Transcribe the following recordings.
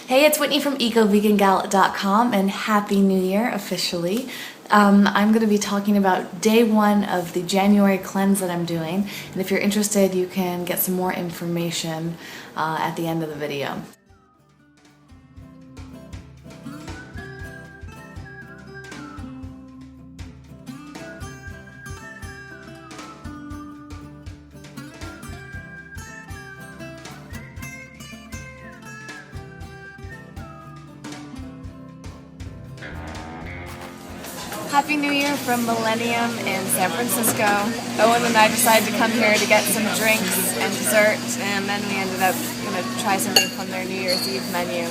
Hey, it's Whitney from EcoVeganGal.com and Happy New Year officially. I'm going to be talking about day one of the January cleanse that I'm doing, and if you're interested you can get some more information at the end of the video. Happy New Year from Millennium in San Francisco. Owen and I decided to come here to get some drinks and dessert, and then we ended up going to try something from their New Year's Eve menu,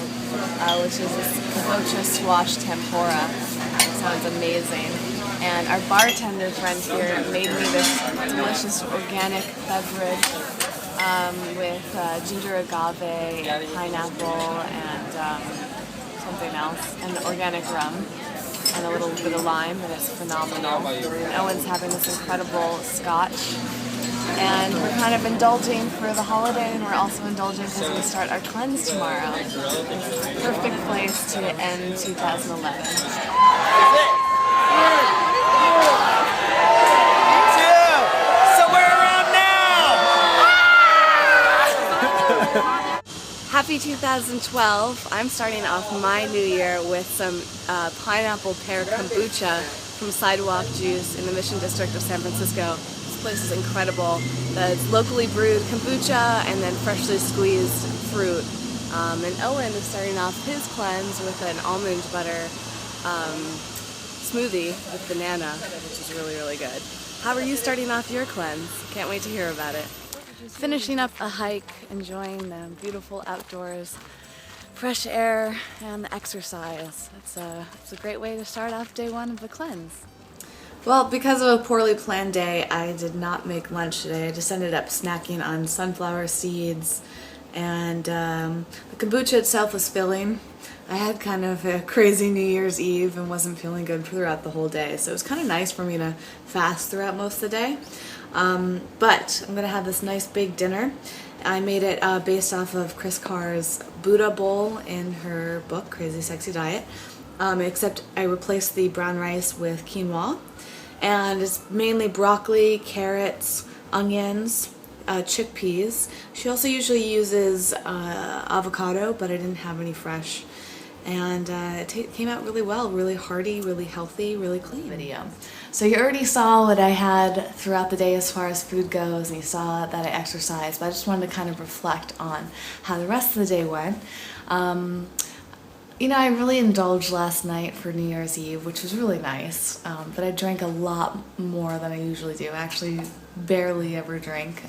which is this kabocha squash tempura. It sounds amazing. And our bartender friend here made me this delicious organic beverage with ginger agave and pineapple and something else, and organic rum. And a little bit of lime, and it's phenomenal. And Owen's having this incredible scotch. And we're kind of indulging for the holiday, and we're also indulging because we start our cleanse tomorrow. It's the perfect place to end 2011. Happy 2012. I'm starting off my new year with some pineapple pear kombucha from Sidewalk Juice in the Mission District of San Francisco. This place is incredible. It's locally brewed kombucha and then freshly squeezed fruit. And Owen is starting off his cleanse with an almond butter smoothie with banana, which is really, really good. How are you starting off your cleanse? Can't wait to hear about it. Finishing up a hike, enjoying the beautiful outdoors, fresh air, and the exercise. It's a great way to start off day one of the cleanse. Well, because of a poorly planned day, I did not make lunch today. I just ended up snacking on sunflower seeds, and the kombucha itself was filling. I had kind of a crazy New Year's Eve and wasn't feeling good throughout the whole day, so it was kind of nice for me to fast throughout most of the day. But I'm going to have this nice big dinner. I made it based off of Chris Carr's Buddha bowl in her book, Crazy Sexy Diet, except I replaced the brown rice with quinoa, and it's mainly broccoli, carrots, onions, chickpeas. She also usually uses avocado, but I didn't have any fresh. And it came out really well, really hearty, really healthy, really clean. Video. So you already saw what I had throughout the day as far as food goes, and you saw that I exercised, but I just wanted to kind of reflect on how the rest of the day went. You know, I really indulged last night for New Year's Eve, which was really nice, but I drank a lot more than I usually do. I actually barely ever drink.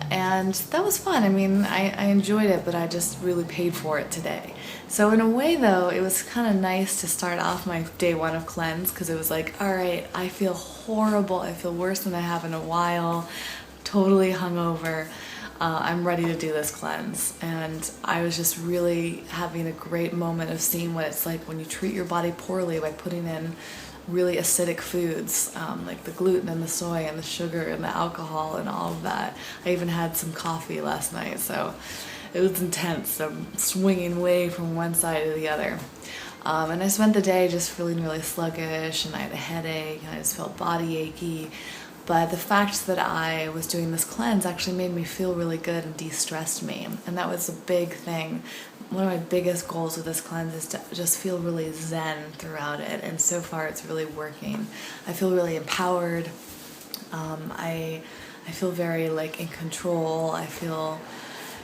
And that was fun. I mean, I enjoyed it, but I just really paid for it today. So in a way, though, it was kind of nice to start off my day one of cleanse, because it was like, all right, I feel horrible. I feel worse than I have in a while, totally hungover. I'm ready to do this cleanse. And I was just really having a great moment of seeing what it's like when you treat your body poorly by putting in really acidic foods, like the gluten and the soy and the sugar and the alcohol and all of that. I even had some coffee last night, so it was intense. I'm swinging way from one side to the other. And I spent the day just feeling really sluggish, and I had a headache, and I just felt body achy. But the fact that I was doing this cleanse actually made me feel really good and de-stressed me. And that was a big thing. One of my biggest goals with this cleanse is to just feel really zen throughout it. And so far it's really working. I feel really empowered. I feel very in control. I feel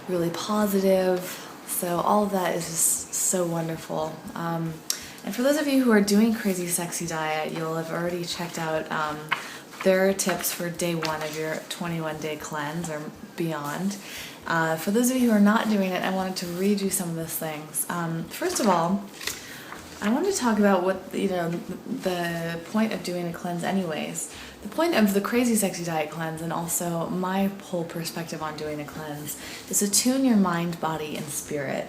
really positive. So all of that is just so wonderful. And for those of you who are doing Crazy Sexy Diet, you'll have already checked out their tips for day one of your 21-day cleanse or beyond. For those of you who are not doing it, I wanted to read you some of those things. First of all, I wanted to talk about what, the point of doing a cleanse anyways. The point of the Crazy Sexy Diet cleanse, and also my whole perspective on doing a cleanse, is to tune your mind, body, and spirit.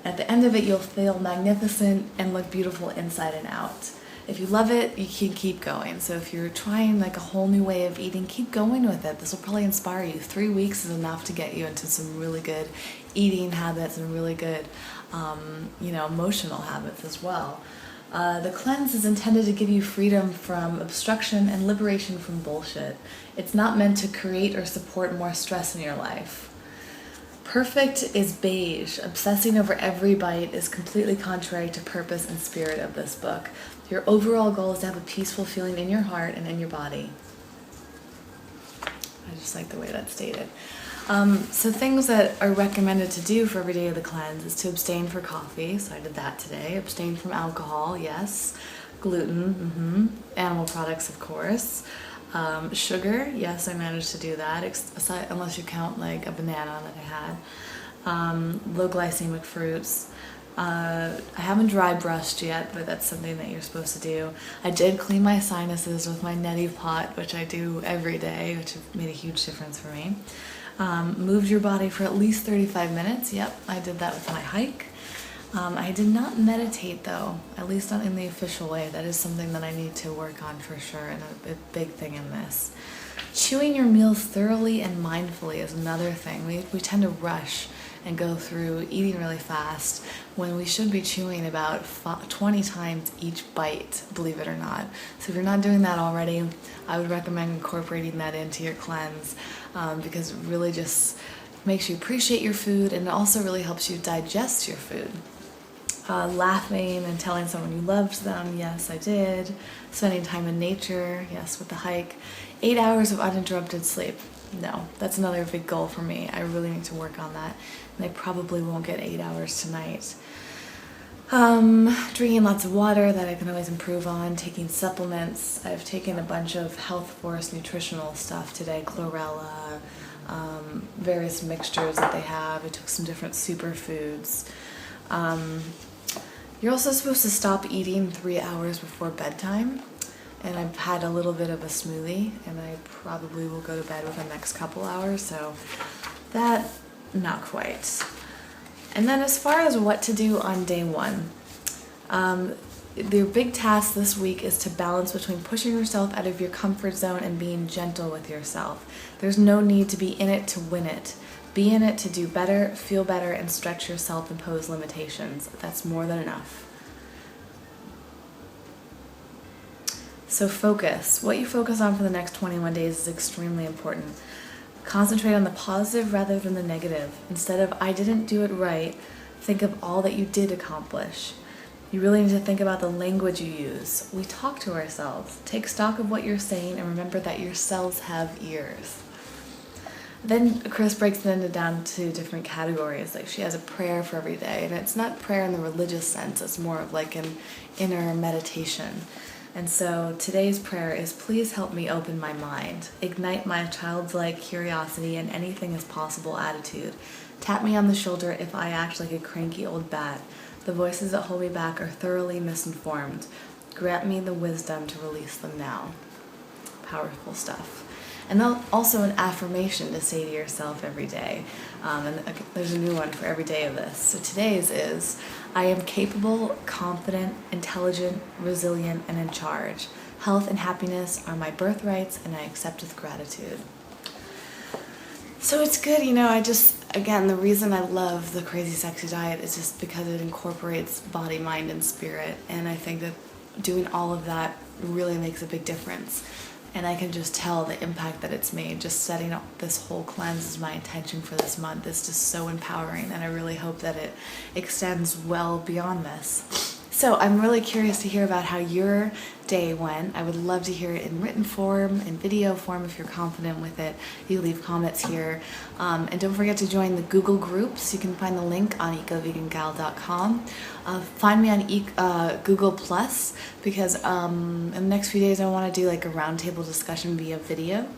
At the end of it, you'll feel magnificent and look beautiful inside and out. If you love it, you can keep going. So if you're trying a whole new way of eating, keep going with it. This will probably inspire you. 3 weeks is enough to get you into some really good eating habits and really good emotional habits as well. The cleanse is intended to give you freedom from obstruction and liberation from bullshit. It's not meant to create or support more stress in your life. Perfect is beige. Obsessing over every bite is completely contrary to purpose and spirit of this book. Your overall goal is to have a peaceful feeling in your heart and in your body. I just like the way that's stated. So things that are recommended to do for every day of the cleanse is to abstain for coffee. So I did that today. Abstain from alcohol, yes. Gluten, animal products, of course. Sugar, yes, I managed to do that, unless you count like a banana that I had. Low glycemic fruits. I haven't dry brushed yet, but that's something that you're supposed to do. I did clean my sinuses with my neti pot, which I do every day, which made a huge difference for me. Moved your body for at least 35 minutes. Yep, I did that with my hike. I did not meditate though, at least not in the official way. That is something that I need to work on for sure, and a big thing in this. Chewing your meals thoroughly and mindfully is another thing. We tend to rush and go through eating really fast when we should be chewing about 20 times each bite, believe it or not. So if you're not doing that already, I would recommend incorporating that into your cleanse, because it really just makes you appreciate your food, and it also really helps you digest your food. Laughing and telling someone you loved them, yes, I did. Spending time in nature, yes, with the hike. 8 hours of uninterrupted sleep. No, that's another big goal for me. I really need to work on that, and I probably won't get 8 hours tonight. Drinking lots of water, that I can always improve on. Taking supplements. I've taken a bunch of Health Force nutritional stuff today, chlorella, various mixtures that they have. I took some different superfoods. You're also supposed to stop eating 3 hours before bedtime. And I've had a little bit of a smoothie, and I probably will go to bed within the next couple hours, so that, not quite. And then as far as what to do on day one, the big task this week is to balance between pushing yourself out of your comfort zone and being gentle with yourself. There's no need to be in it to win it. Be in it to do better, feel better, and stretch your self-imposed limitations. That's more than enough. So focus. What you focus on for the next 21 days is extremely important. Concentrate on the positive rather than the negative. Instead of, I didn't do it right, think of all that you did accomplish. You really need to think about the language you use. We talk to ourselves. Take stock of what you're saying and remember that your cells have ears. Then Chris breaks it down to different categories. Like she has a prayer for every day, and it's not prayer in the religious sense. It's more of like an inner meditation. And so today's prayer is, please help me open my mind. Ignite my childlike curiosity and anything is possible attitude. Tap me on the shoulder if I act like a cranky old bat. The voices that hold me back are thoroughly misinformed. Grant me the wisdom to release them now. Powerful stuff. And then also an affirmation to say to yourself every day. And there's a new one for every day of this. So today's is, I am capable, confident, intelligent, resilient, and in charge. Health and happiness are my birthrights, and I accept with gratitude. So it's good, again, the reason I love the Crazy Sexy Diet is just because it incorporates body, mind, and spirit. And I think that doing all of that really makes a big difference. And I can just tell the impact that it's made. Just setting up this whole cleanse is my intention for this month. It's just so empowering, and I really hope that it extends well beyond this. So I'm really curious to hear about how your day went. I would love to hear it in written form, in video form if you're confident with it. You leave comments here. And don't forget to join the Google groups. You can find the link on ecovegangal.com. Find me on Google Plus, because in the next few days I want to do like a roundtable discussion via video.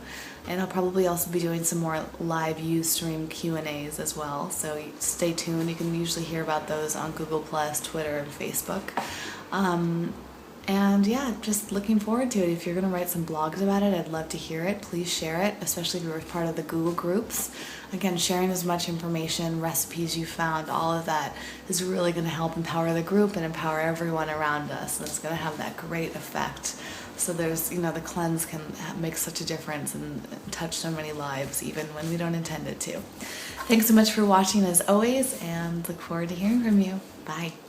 And I'll probably also be doing some more live Ustream Q&As as well. So stay tuned. You can usually hear about those on Google Plus, Twitter, and Facebook. And yeah, just looking forward to it. If you're going to write some blogs about it, I'd love to hear it. Please share it, especially if you're part of the Google groups. Again, sharing as much information, recipes you found, all of that is really going to help empower the group and empower everyone around us. And it's going to have that great effect So there's, the cleanse can make such a difference and touch so many lives, even when we don't intend it to. Thanks so much for watching as always, and look forward to hearing from you. Bye.